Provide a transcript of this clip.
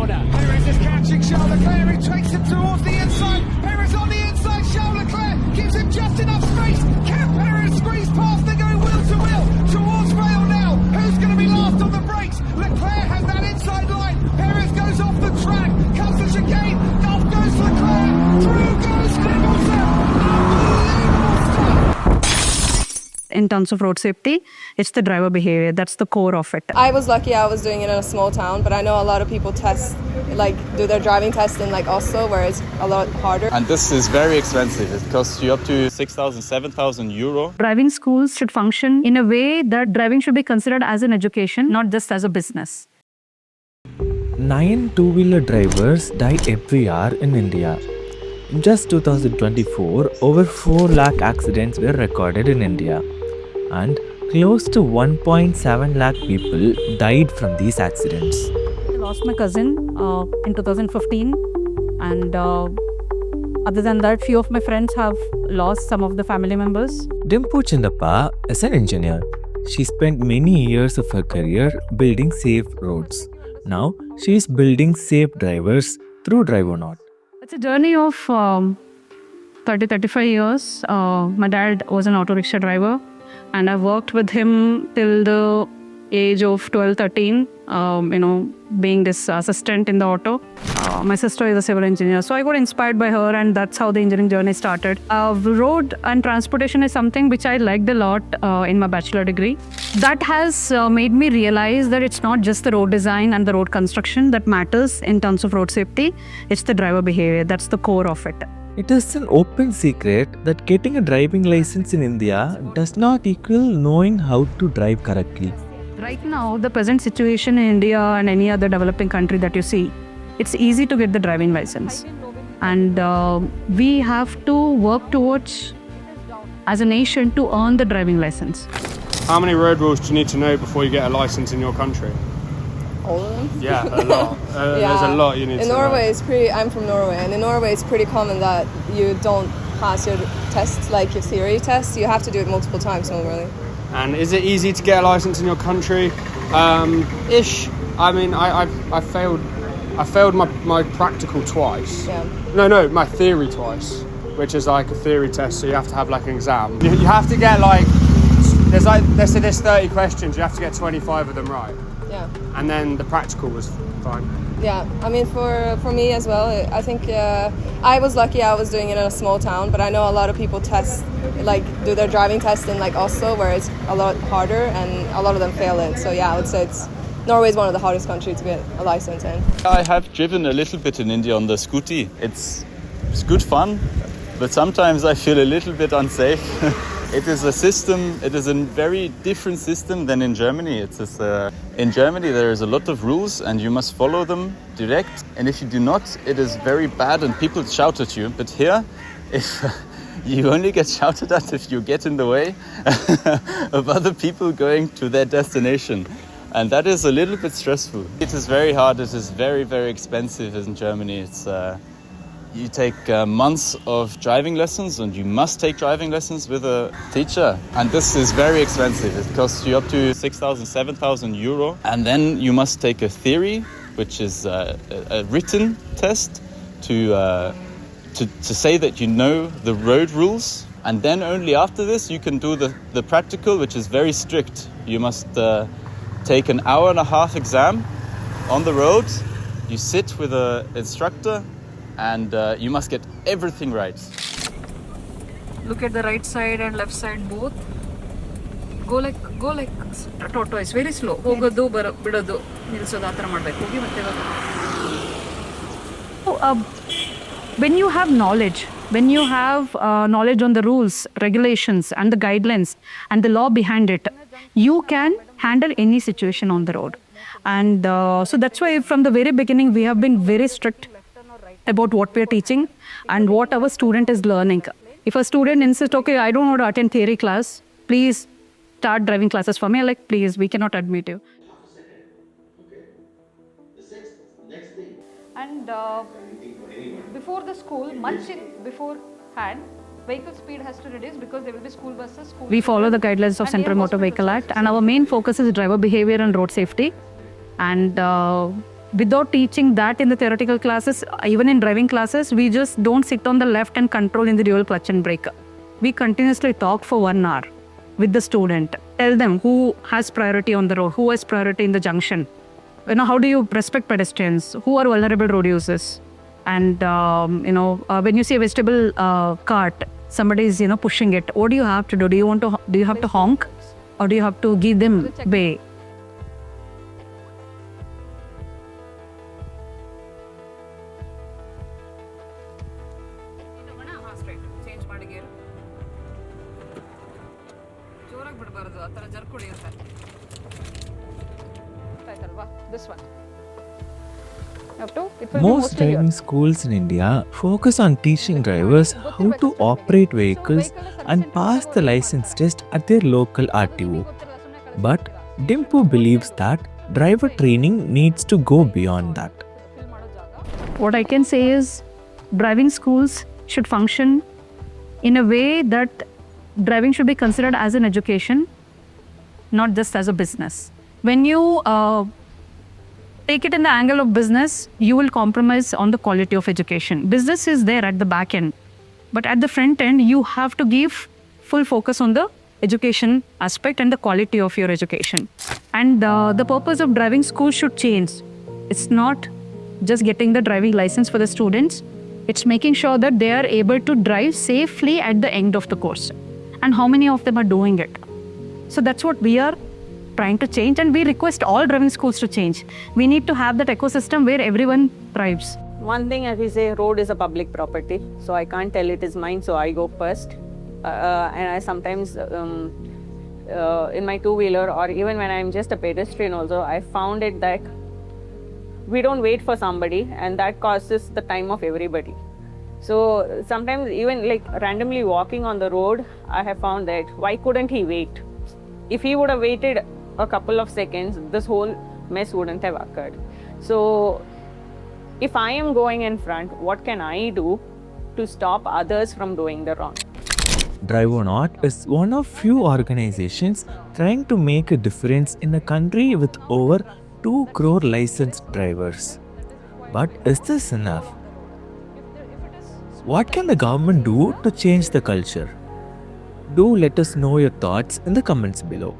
corner. Perez is catching Charles Leclerc, who takes him towards the inside. Perez on the inside, Charles Leclerc gives him just enough space. Can Perez squeeze past? They're going wheel to wheel towards rail now. Who's going to be last on the brakes? Leclerc has that inside line. Perez goes off the track, comes the chicane. Off goes Leclerc, through goes Hamilton. Unbelievable stuff. In terms of road safety, it's the driver behavior. That's the core of it. I was lucky I was doing it in a small town, but I know a lot of people do their driving test in Oslo, where it's a lot harder. And this is very expensive. It costs you up to 6,000, 7,000 euro. Driving schools should function in a way that driving should be considered as an education, not just as a business. 9 two-wheeler drivers die every hour in India. In just 2024, over 4 lakh accidents were recorded in India, and close to 1.7 lakh people died from these accidents. I lost my cousin in 2015, and other than that, few of my friends have lost some of the family members. Dimpu Chindappa is an engineer. She spent many years of her career building safe roads. Now, she is building safe drivers through Drivonaut. It's a journey of 30-35 years. My dad was an auto rickshaw driver, and I worked with him till the age of 12-13, being this assistant in the auto. My sister is a civil engineer, so I got inspired by her, and that's how the engineering journey started. Road and transportation is something which I liked a lot in my bachelor degree. That has made me realize that it's not just the road design and the road construction that matters in terms of road safety. It's the driver behavior. That's the core of it. It is an open secret that getting a driving license in India does not equal knowing how to drive correctly. Right now, the present situation in India and any other developing country that you see, it's easy to get the driving license. And we have to work towards, as a nation, to earn the driving license. How many road rules do you need to know before you get a license in your country? All of them? Yeah, a lot. There's a lot you need to know. In Norway, I'm from Norway, and in Norway it's pretty common that you don't pass your test, like your theory test. You have to do it multiple times normally. And is it easy to get a license in your country? Ish. I mean, I failed my practical twice. Yeah. No, my theory twice, which is like a theory test, so you have to have like an exam. You have to get let's say there's 30 questions, you have to get 25 of them right. Yeah. And then the practical was fine. Yeah, I mean for me as well, I think I was lucky I was doing it in a small town, but I know a lot of people do their driving test in Oslo, where it's a lot harder, and a lot of them fail it. So yeah, I would say Norway is one of the hardest countries to get a license in. I have driven a little bit in India on the scooty. It's good fun, but sometimes I feel a little bit unsafe. It is a system, it is a very different system than in Germany. In Germany there is a lot of rules and you must follow them direct. And if you do not, it is very bad and people shout at you. But here, if you only get shouted at if you get in the way of other people going to their destination. And that is a little bit stressful. It is very hard, it is very, very expensive in Germany. You take months of driving lessons, and you must take driving lessons with a teacher. And this is very expensive. It costs you up to 6,000, 7,000 euro. And then you must take a theory, which is a written test to say that you know the road rules. And then only after this you can do the practical, which is very strict. You must take an hour and a half exam on the road. You sit with an instructor, and you must get everything right. Look at the right side and left side both. Go like tortoise, very slow. Hogodu bidodu nilsodu aa tara madbeku. Hogi matte when you have knowledge, on the rules, regulations and the guidelines and the law behind it, you can handle any situation on the road. And so that's why from the very beginning we have been very strict about what we are teaching and what our student is learning. If a student insists, okay, I don't want to attend theory class, please start driving classes for me. I'm like, please, we cannot admit you. And before the school, beforehand, vehicle speed has to reduce because there will be school buses. We follow the guidelines of Central Motor Vehicle Act, and our main focus is driver behavior and road safety. And without teaching that in the theoretical classes, even in driving classes, we just don't sit on the left and control in the dual clutch and brake. We continuously talk for 1 hour with the student. Tell them who has priority on the road, who has priority in the junction. How do you respect pedestrians? Who are vulnerable road users? And, when you see a vegetable cart, somebody is, pushing it. What do you have to do? Do you have to honk? Or do you have to give them way? This one. Most driving schools in India focus on teaching drivers how to operate vehicles and pass the license test at their local RTO. But Dimpu believes that driver training needs to go beyond that. What I can say is driving schools should function in a way that driving should be considered as an education, not just as a business. When you take it in the angle of business, you will compromise on the quality of education. Business is there at the back end, but at the front end, you have to give full focus on the education aspect and the quality of your education. And the purpose of driving school should change. It's not just getting the driving license for the students. It's making sure that they are able to drive safely at the end of the course. And how many of them are doing it? So that's what we are trying to change, and we request all driving schools to change. We need to have that ecosystem where everyone thrives. One thing, as we say, road is a public property, so I can't tell it is mine, so I go first. And I sometimes, in my two-wheeler or even when I'm just a pedestrian also, I found it that we don't wait for somebody, and that causes the time of everybody. So sometimes even like randomly walking on the road, I have found that why couldn't he wait? If he would have waited a couple of seconds, this whole mess wouldn't have occurred. So if I am going in front, what can I do to stop others from doing the wrong? Drivonaut is one of few organizations trying to make a difference in a country with over 2 crore licensed drivers. But is this enough? What can the government do to change the culture? Do let us know your thoughts in the comments below.